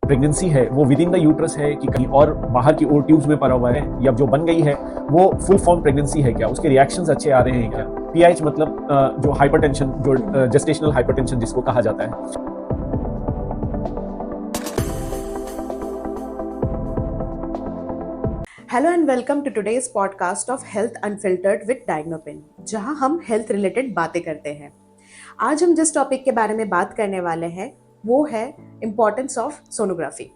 Pregnancy है वो with in the uterus है कि कहीं और बाहर की ओर ट्यूब्स में पड़ा हुआ है, या जो बन गई है वो फुल फॉर्म प्रेगनेंसी है क्या, उसके रिएक्शंस अच्छे आ रहे हैं क्या, पीआईएच मतलब जो हाइपरटेंशन, जो जेस्टेशनल हाइपरटेंशन जिसको कहा जाता है। Hello and welcome to today's podcast of health unfiltered with Diagnopin, जहां हम हेल्थ रिलेटेड बातें करते हैं। आज हम जिस टॉपिक के बारे में बात करने वाले हैं वो है इम्पोर्टेंस ऑफ सोनोग्राफी।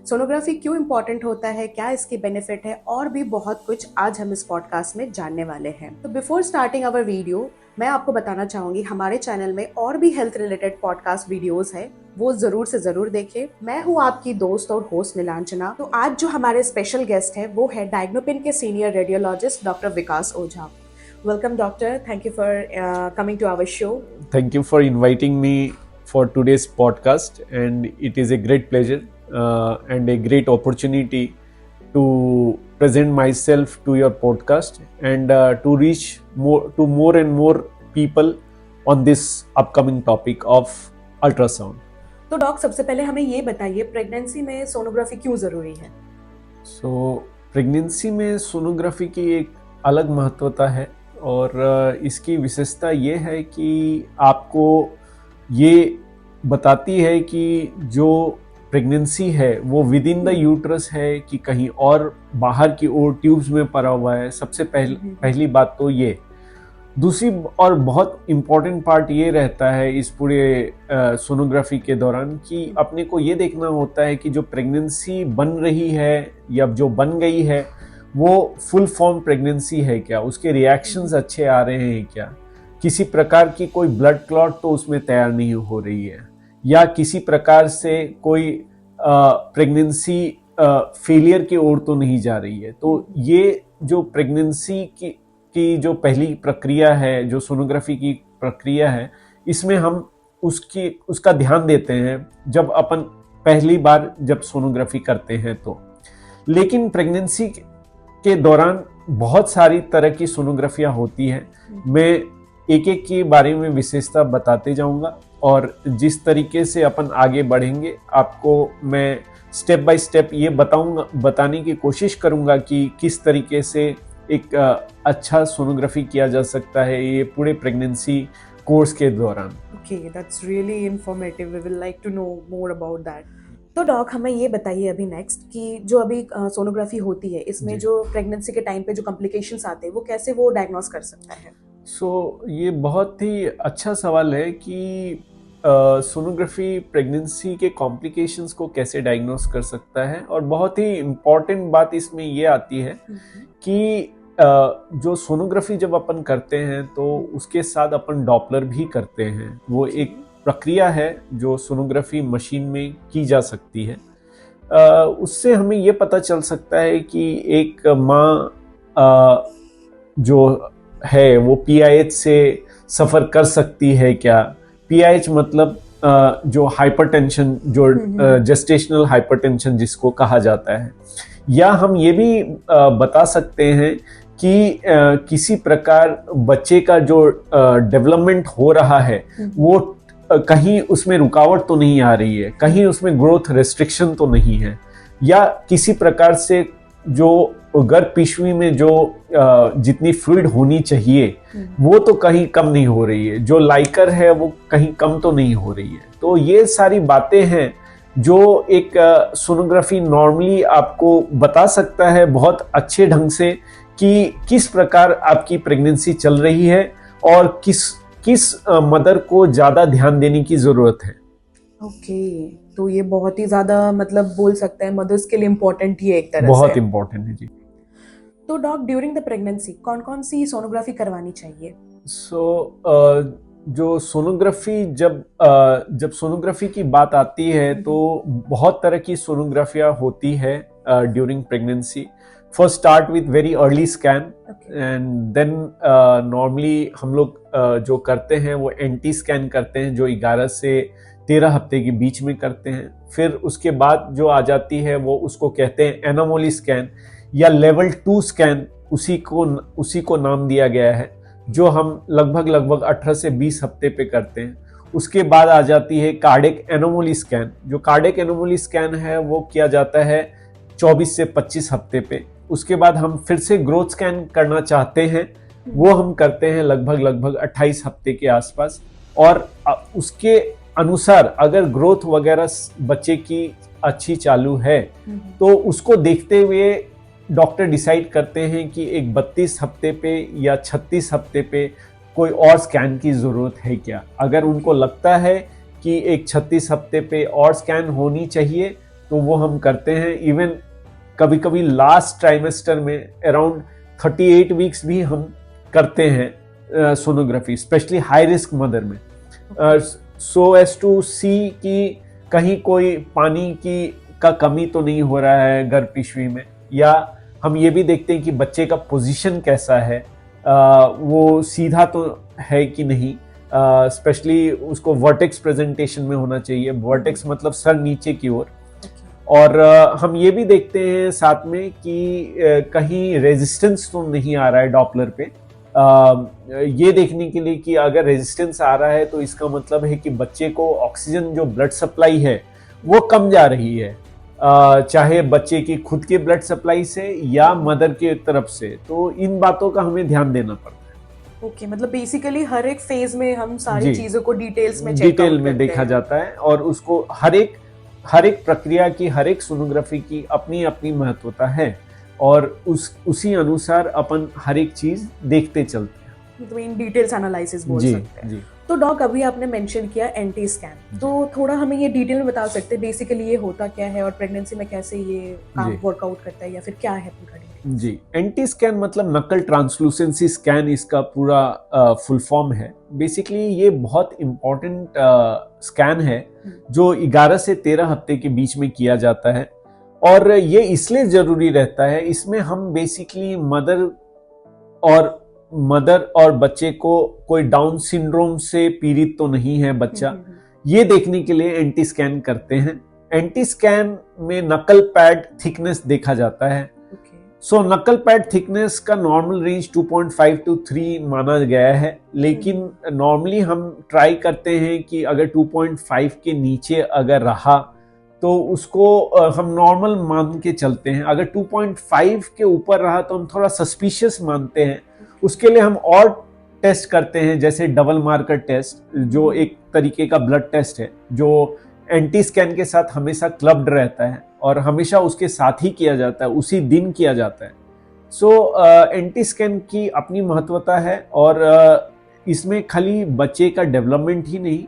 सोनोग्राफी क्यों इम्पॉर्टेंट होता है, क्या इसके बेनिफिट है, और भी बहुत कुछ आज हम इस पॉडकास्ट में जानने वाले हैं। तो बिफोर स्टार्टिंग आवर वीडियो मैं आपको बताना चाहूंगी हमारे चैनल में और भी हेल्थ रिलेटेड पॉडकास्ट वीडियोस है, वो जरूर से जरूर देखें। मैं हूँ आपकी दोस्त और होस्ट नीलांजना। तो आज जो हमारे स्पेशल गेस्ट है वो है डायग्नोपिन के senior radiologist doctor Vikas Ojha. Welcome doctor, thank you for coming to our show. Thank you for inviting me for today's podcast, and it is a great pleasure and a great opportunity to present myself to your podcast and to reach more and more people on this upcoming topic of ultrasound. तो doctor, सबसे पहले हमें ये बताइए pregnancy में sonography क्यों जरूरी है? So प्रेगनेंसी में सोनोग्राफी की एक अलग महत्वता है, और इसकी विशेषता ये है कि आपको ये बताती है कि जो प्रेगनेंसी है वो विद इन द यूट्रस है कि कहीं और बाहर की ओर ट्यूब्स में पड़ा हुआ है। सबसे पहली बात तो ये। दूसरी और बहुत इम्पॉर्टेंट पार्ट ये रहता है इस पूरे सोनोग्राफी के दौरान कि अपने को ये देखना होता है कि जो प्रेगनेंसी बन रही है या जो बन गई है वो फुल फॉर्म प्रेगनेंसी है क्या, उसके रिएक्शंस अच्छे आ रहे हैं क्या, किसी प्रकार की कोई ब्लड क्लॉट तो उसमें तैयार नहीं हो रही है, या किसी प्रकार से कोई प्रेगनेंसी फेलियर की ओर तो नहीं जा रही है। तो ये जो प्रेगनेंसी की जो पहली प्रक्रिया है, जो सोनोग्राफी की प्रक्रिया है, इसमें हम उसका ध्यान देते हैं जब अपन पहली बार जब सोनोग्राफी करते हैं तो। लेकिन प्रेगनेंसी के दौरान बहुत सारी तरह की सोनोग्राफियां होती हैं। मैं एक एक के बारे में विशेषता बताते जाऊंगा, और जिस तरीके से अपन आगे बढ़ेंगे आपको मैं स्टेप बाय स्टेप ये बताने की कोशिश करूंगा कि किस तरीके से एक अच्छा सोनोग्राफी किया जा सकता है ये पूरे प्रेगनेंसी कोर्स के दौरान। Okay, that's really informative. We will like to know more about that. तो डॉक, हमें ये बताइए अभी नेक्स्ट कि जो अभी सोनोग्राफी होती है इसमें जो प्रेगनेंसी के टाइम पे जो कॉम्प्लिकेशंस आते हैं वो कैसे वो डायग्नोस कर सकता है? ये बहुत ही अच्छा सवाल है कि सोनोग्राफी प्रेगनेंसी के कॉम्प्लिकेशंस को कैसे डायग्नोस कर सकता है। और बहुत ही इम्पॉर्टेंट बात इसमें ये आती है कि जो सोनोग्राफी जब अपन करते हैं तो उसके साथ अपन डॉपलर भी करते हैं। वो एक प्रक्रिया है जो सोनोग्राफी मशीन में की जा सकती है। उससे हमें ये पता चल सकता है कि एक माँ जो है वो पीआईएच से सफ़र कर सकती है क्या। पीआईएच मतलब जो हाइपरटेंशन, जो जेस्टेशनल हाइपरटेंशन जिसको कहा जाता है। या हम ये भी बता सकते हैं कि किसी प्रकार बच्चे का जो डेवलपमेंट हो रहा है वो कहीं उसमें रुकावट तो नहीं आ रही है, कहीं उसमें ग्रोथ रेस्ट्रिक्शन तो नहीं है, या किसी प्रकार से जो गर्भ पिशवी में जो जितनी फ्लूइड होनी चाहिए वो तो कहीं कम नहीं हो रही है, जो लाइकर है वो कहीं कम तो नहीं हो रही है। तो ये सारी बातें हैं जो एक सोनोग्राफी नॉर्मली आपको बता सकता है बहुत अच्छे ढंग से कि किस प्रकार आपकी प्रेगनेंसी चल रही है और किस मदर को ज्यादा ध्यान देने की जरूरत है। ओके, तो ये बहुत ही ज्यादा मतलब बोल सकते हैं मदर्स के लिए इम्पोर्टेंट ही एक तरह बहुत से। इम्पोर्टेंट है जी। तो डॉक, ड्यूरिंग द प्रेगनेंसी कौन कौन सी सोनोग्राफी करवानी चाहिए? जो सोनोग्राफी जब सोनोग्राफी की बात आती है तो बहुत तरह की सोनोग्राफियां होती है during pregnancy. First start with very early scan, and then normally हम लोग जो करते हैं वो एंटी स्कैन करते हैं जो 11 से 13 हफ्ते के बीच में करते हैं। फिर उसके बाद जो आ जाती है वो उसको कहते हैं एनोमोली स्कैन या लेवल 2 स्कैन, उसी को नाम दिया गया है, जो हम लगभग 18 से 20 हफ्ते पे करते हैं। उसके बाद आ जाती है कार्डियक एनोमली स्कैन। जो कार्डियक एनोमली स्कैन है वो किया जाता है 24 से 25 हफ्ते पे। उसके बाद हम फिर से ग्रोथ स्कैन करना चाहते हैं, वो हम करते हैं लगभग 28 हफ्ते के आसपास। और उसके अनुसार अगर ग्रोथ वगैरह बच्चे की अच्छी चालू है तो उसको देखते हुए डॉक्टर डिसाइड करते हैं कि एक 32 हफ्ते पे या 36 हफ्ते पे कोई और स्कैन की ज़रूरत है क्या। अगर उनको लगता है कि एक 36 हफ्ते पे और स्कैन होनी चाहिए तो वो हम करते हैं। इवन कभी कभी लास्ट ट्राइमेस्टर में अराउंड 38 वीक्स भी हम करते हैं sonography, specially high risk mother में, सो एज टू सी कि कहीं कोई पानी का कमी तो नहीं हो रहा है गर्भपिशवी में, या हम ये भी देखते हैं कि बच्चे का पोजीशन कैसा है, वो सीधा तो है कि नहीं, स्पेशली उसको वर्टेक्स प्रेजेंटेशन में होना चाहिए। वर्टेक्स मतलब सर नीचे की ओर। और हम ये भी देखते हैं साथ में कि कहीं रेजिस्टेंस तो नहीं आ रहा है डॉपलर पे, ये देखने के लिए कि अगर रेजिस्टेंस आ रहा है तो इसका मतलब है कि बच्चे को ऑक्सीजन जो ब्लड सप्लाई है वो कम जा रही है, चाहे बच्चे की खुद के ब्लड सप्लाई से या मदर के तरफ से। तो इन बातों का हमें ध्यान देना पड़ता है। ओके, मतलब बेसिकली हर एक फेज में हम सारी चीजों को डिटेल में देखा जाता है, और उसको हर एक प्रक्रिया की, हर एक सोनोग्राफी की अपनी अपनी महत्वता है, और उसी अनुसार अपन हर एक चीज देखते चलते हैं। तो इन डिटेल्स एनालिसिस बोल सकते हैं। तो डॉक, अभी आपने मेंशन किया एंटी स्कैन, तो थोड़ा हमें ये डिटेल में बता सकते हैं बेसिकली ये होता क्या है और प्रेगनेंसी में कैसे ये काम वर्कआउट करता है, या फिर क्या है पूरा डिटेल? जी, एंटी स्कैन मतलब नकल ट्रांसलूसेंसी स्कैन इसका पूरा फुल फॉर्म है। बेसिकली ये बहुत इम्पोर्टेंट स्कैन है जो 11 से 13 हफ्ते के बीच में किया जाता है, और ये इसलिए जरूरी रहता है, इसमें हम बेसिकली मदर और बच्चे को कोई डाउन सिंड्रोम से पीड़ित तो नहीं है बच्चा, ये देखने के लिए एंटी स्कैन करते हैं। एंटी स्कैन में नकल पैड थिकनेस देखा जाता है। सो नकल पैड थिकनेस का नॉर्मल रेंज 2.5 to 3 माना गया है, लेकिन नॉर्मली हम ट्राई करते हैं कि अगर 2.5 के नीचे अगर रहा तो उसको हम नॉर्मल मान के चलते हैं। अगर 2.5 के ऊपर रहा तो हम थोड़ा सस्पिशियस मानते हैं। उसके लिए हम और टेस्ट करते हैं, जैसे डबल मार्कर टेस्ट, जो एक तरीके का ब्लड टेस्ट है, जो एंटी स्कैन के साथ हमेशा क्लब्ड रहता है और हमेशा उसके साथ ही किया जाता है, उसी दिन किया जाता है। सो एंटी स्कैन की अपनी महत्वता है, और इसमें खाली बच्चे का डेवलपमेंट ही नहीं,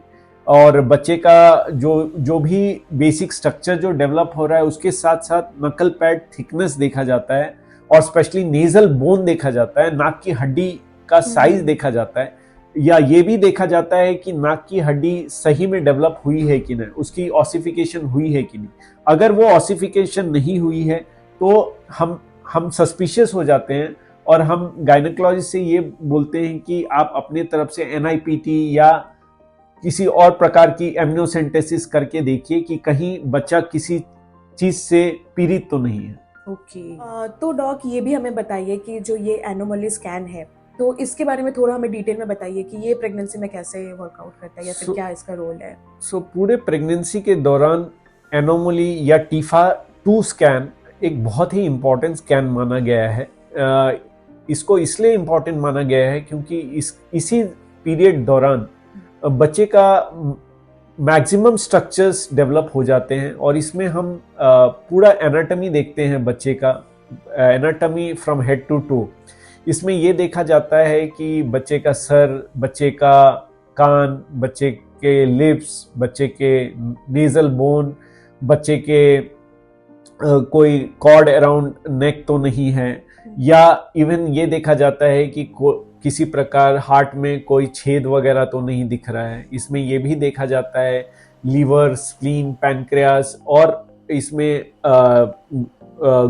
और बच्चे का जो भी बेसिक स्ट्रक्चर जो डेवलप हो रहा है उसके साथ साथ नकल पैड थिकनेस देखा जाता है, और स्पेशली नेजल बोन देखा जाता है, नाक की हड्डी का साइज देखा जाता है, या ये भी देखा जाता है कि नाक की हड्डी सही में डेवलप हुई है कि नहीं, उसकी ऑसिफिकेशन हुई है कि नहीं। अगर वो ऑसिफिकेशन नहीं हुई है तो हम सस्पिशियस हो जाते हैं, और हम गायनेकोलॉजिस्ट से ये बोलते हैं कि आप अपने तरफ से NIPT या किसी और प्रकार की एमनियोसेंटेसिस करके देखिए कि कहीं बच्चा किसी चीज से पीड़ित तो नहीं है। ओके। तो डॉक, ये भी हमें बताइए कि जो ये एनोमली स्कैन है, तो इसके बारे में थोड़ा हमें डिटेल में बताइए कि ये प्रेगनेंसी में कैसे वर्कआउट करता है, या फिर क्या इसका रोल है? पूरे प्रेगनेंसी के दौरान एनोमली या TIFA-2 स्कैन एक बहुत ही इम्पोर्टेंट स्कैन माना गया है। इसको इसलिए इम्पोर्टेंट माना गया है क्योंकि इसी पीरियड दौरान बच्चे का मैक्सिमम स्ट्रक्चर्स डेवलप हो जाते हैं, और इसमें हम पूरा एनाटॉमी देखते हैं बच्चे का, anatomy from head to toe. इसमें ये देखा जाता है कि बच्चे का सर, बच्चे का कान, बच्चे के लिप्स, बच्चे के नेजल बोन, बच्चे के कोई कॉर्ड अराउंड नेक तो नहीं है, या इवन ये देखा जाता है कि किसी प्रकार हार्ट में कोई छेद वगैरह तो नहीं दिख रहा है। इसमें यह भी देखा जाता है लीवर, स्प्लीन, पैनक्रियास, और इसमें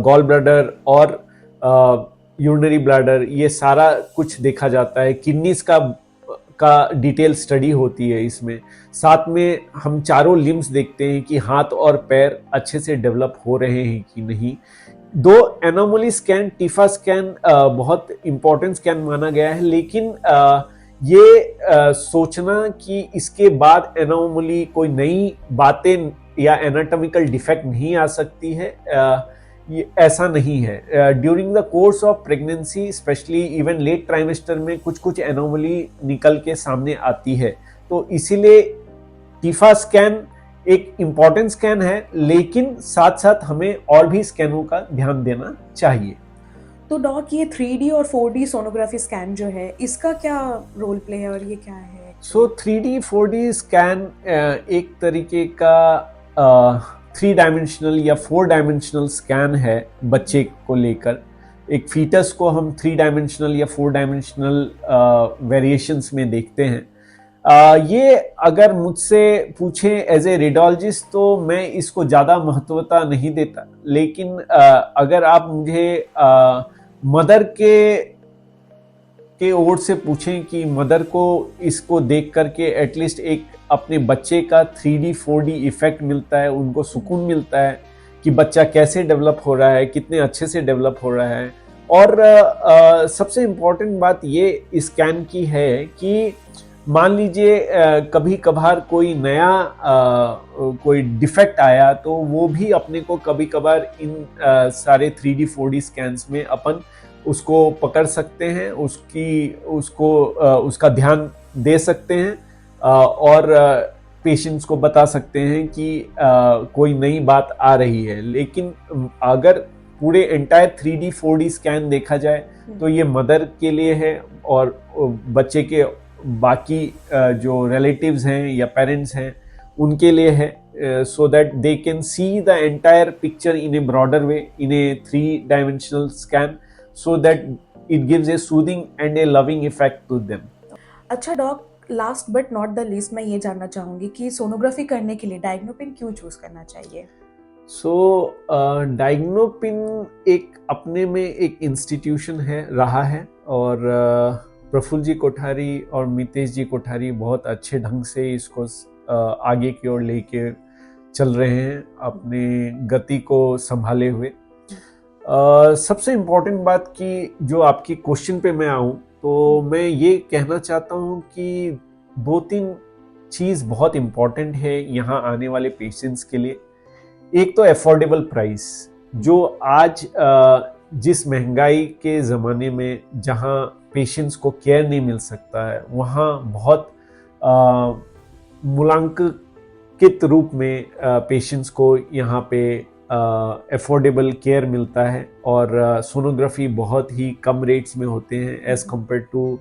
गॉल ब्लैडर और यूरिनरी ब्लैडर, ये सारा कुछ देखा जाता है। किडनीज का डिटेल स्टडी होती है इसमें। साथ में हम चारों लिम्स देखते हैं कि हाथ और पैर अच्छे से डेवलप हो रहे हैं कि नहीं। दो एनोमली स्कैन, टीफा स्कैन बहुत इंपॉर्टेंट स्कैन माना गया है, लेकिन ये सोचना कि इसके बाद एनोमली कोई नई बातें या एनाटॉमिकल डिफेक्ट नहीं आ सकती है, ये ऐसा नहीं है। During the course of pregnancy specially even late trimester में कुछ कुछ एनोमली निकल के सामने आती है, तो इसीलिए टीफा स्कैन एक इम्पॉर्टेंट स्कैन है, लेकिन साथ साथ हमें और भी स्कैनों का ध्यान देना चाहिए। तो डॉक, ये 3D और 4D सोनोग्राफी स्कैन जो है, इसका क्या रोल प्ले है और ये क्या है? सो 3D 4D स्कैन एक तरीके का 3 डायमेंशनल या 4 डायमेंशनल स्कैन है बच्चे को लेकर। एक फीटस को हम 3 डायमेंशनल या 4 डायमेंशनल वेरिएशंस में देखते हैं। ये अगर मुझसे पूछें एज ए रेडियोलॉजिस्ट तो मैं इसको ज़्यादा महत्वता नहीं देता, लेकिन अगर आप मुझे मदर के ओर से पूछें कि मदर को इसको देख करके एटलीस्ट एक अपने बच्चे का 3D 4D इफेक्ट मिलता है, उनको सुकून मिलता है कि बच्चा कैसे डेवलप हो रहा है, कितने अच्छे से डेवलप हो रहा है। और सबसे इम्पोर्टेंट बात ये स्कैन की है कि मान लीजिए कभी कभार कोई नया कोई डिफेक्ट आया तो वो भी अपने को कभी कभार इन सारे 3D 4D स्कैन्स में अपन उसको पकड़ सकते हैं, उसका ध्यान दे सकते हैं और पेशेंट्स को बता सकते हैं कि कोई नई बात आ रही है। लेकिन अगर पूरे एंटायर 3D 4D स्कैन देखा जाए तो ये मदर के लिए है और बच्चे के बाकी जो रिलेटिव्स हैं या पेरेंट्स हैं उनके लिए है, so that they can see the entire picture in a broader way in a 3-dimensional scan, so that it gives a soothing and a loving effect to them. अच्छा doc, last but not the least मैं ये जानना चाहूँगी कि sonography करने के लिए डायग्नोपिन क्यों चूज करना चाहिए? डायग्नोपिन एक अपने में एक इंस्टीट्यूशन रहा है और प्रफुल्ल जी कोठारी और मितेश जी कोठारी बहुत अच्छे ढंग से इसको आगे की ओर लेके चल रहे हैं अपने गति को संभाले हुए। सबसे इम्पोर्टेंट बात कि जो आपकी क्वेश्चन पे मैं आऊँ तो मैं ये कहना चाहता हूँ कि 2-3 चीज़ बहुत इम्पोर्टेंट है यहाँ आने वाले पेशेंट्स के लिए। एक तो अफोर्डेबल प्राइस, जो आज जिस महंगाई के ज़माने में जहाँ पेशेंट्स को केयर नहीं मिल सकता है, वहाँ बहुत मूल्यांकित रूप में पेशेंट्स को यहाँ पे अफोर्डेबल केयर मिलता है और सोनोग्राफी बहुत ही कम रेट्स में होते हैं एज कम्पेयर टू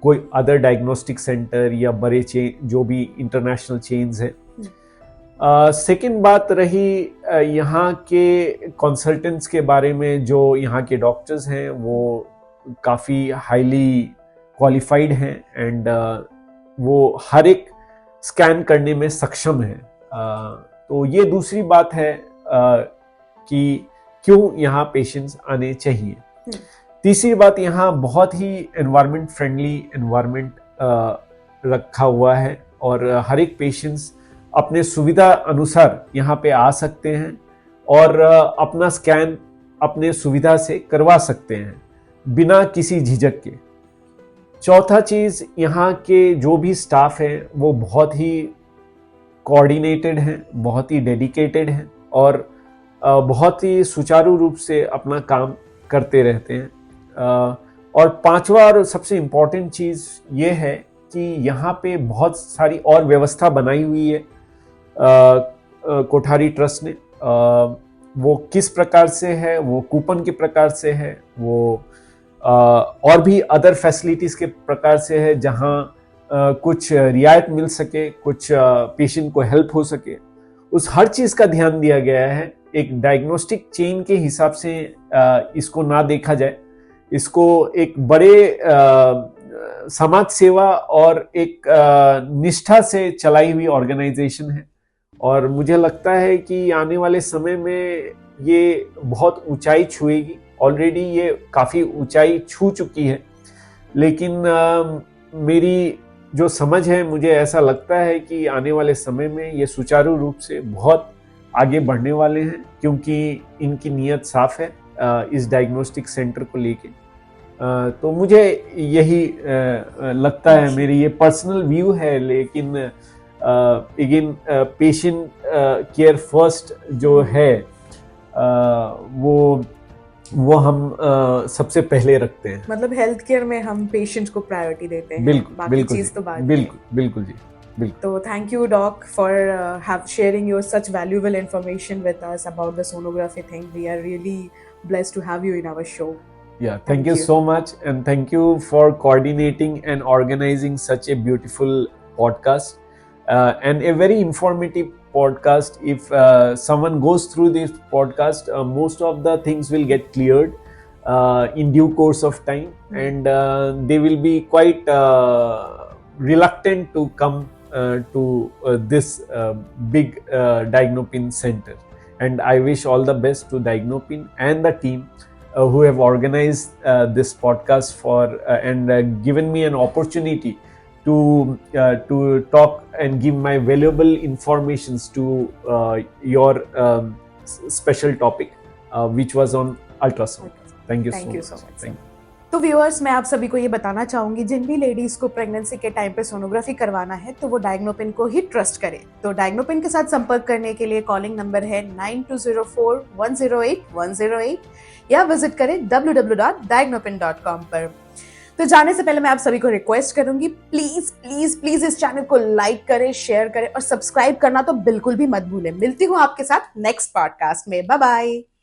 कोई अदर डायग्नोस्टिक सेंटर या बड़े चेन जो भी इंटरनेशनल चेन्स हैं। सेकेंड बात रही यहाँ के कंसल्टेंट्स के बारे में। जो यहाँ के डॉक्टर्स हैं वो काफ़ी हाईली क्वालिफाइड हैं एंड वो हर एक स्कैन करने में सक्षम है। तो ये दूसरी बात है कि क्यों यहाँ पेशेंट्स आने चाहिए। तीसरी बात, यहाँ बहुत ही एनवायरनमेंट फ्रेंडली एनवायरनमेंट रखा हुआ है और हर एक पेशेंट्स अपने सुविधा अनुसार यहाँ पे आ सकते हैं और अपना स्कैन अपने सुविधा से करवा सकते हैं बिना किसी झिझक के। चौथा चीज़, यहाँ के जो भी स्टाफ है वो बहुत ही कोऑर्डिनेटेड हैं, बहुत ही डेडिकेटेड हैं और बहुत ही सुचारू रूप से अपना काम करते रहते हैं। और पांचवा और सबसे इम्पोर्टेंट चीज़ ये है कि यहाँ पे बहुत सारी और व्यवस्था बनाई हुई है कोठारी ट्रस्ट ने। वो किस प्रकार से है, वो कूपन के प्रकार से है, वो और भी अदर फैसिलिटीज़ के प्रकार से है जहाँ कुछ रियायत मिल सके, कुछ पेशेंट को हेल्प हो सके, उस हर चीज़ का ध्यान दिया गया है। एक डायग्नोस्टिक चेन के हिसाब से इसको ना देखा जाए, इसको एक बड़े समाज सेवा और एक निष्ठा से चलाई हुई ऑर्गेनाइजेशन है और मुझे लगता है कि आने वाले समय में ये बहुत ऊंचाई छुएगी। ऑलरेडी ये काफ़ी ऊंचाई छू चुकी है, लेकिन मेरी जो समझ है, मुझे ऐसा लगता है कि आने वाले समय में ये सुचारू रूप से बहुत आगे बढ़ने वाले हैं क्योंकि इनकी नीयत साफ है इस डायग्नोस्टिक सेंटर को लेके। तो मुझे यही लगता है, मेरी ये पर्सनल व्यू है, लेकिन अगेन पेशेंट केयर फर्स्ट जो है वो हम सबसे पहले रखते हैं। मतलब हेल्थ केयर में हम पेशेंट को प्रायोरिटी देते हैं, बिल्कुल बाकी बिल्कुल चीज तो बाद में। बिल्कुल बिल्कुल जी बिल्कुल। तो thank you doc for sharing your such valuable information with us about the sonography thing. We are really blessed to have you in our show. Yeah, thank you so much, and thank you for coordinating and organizing such a beautiful podcast and a very informative podcast. If someone goes through this podcast, most of the things will get cleared in due course of time, and they will be quite reluctant to come to this big Diagnopin center. And I wish all the best to Diagnopin and the team who have organized this podcast for and given me an opportunity to talk and give my valuable informations to your special topic, which was on ultrasound. Thank you so much. Thank you. तो viewers, मैं आप सभी को ये बताना चाहूंगी, जिन भी ladies को प्रेगनेंसी के टाइम पे सोनोग्राफी करवाना है तो वो डायग्नोपिन को ही ट्रस्ट करें। तो डायग्नोपिन के साथ संपर्क करने के लिए कॉलिंग नंबर है 9204108108 या विजिट करें www.diagnopin.com पर। तो जाने से पहले मैं आप सभी को रिक्वेस्ट करूंगी, प्लीज प्लीज प्लीज इस चैनल को लाइक करें, शेयर करें और सब्सक्राइब करना तो बिल्कुल भी मत भूलें। मिलती हूँ आपके साथ नेक्स्ट पॉडकास्ट में। Bye bye.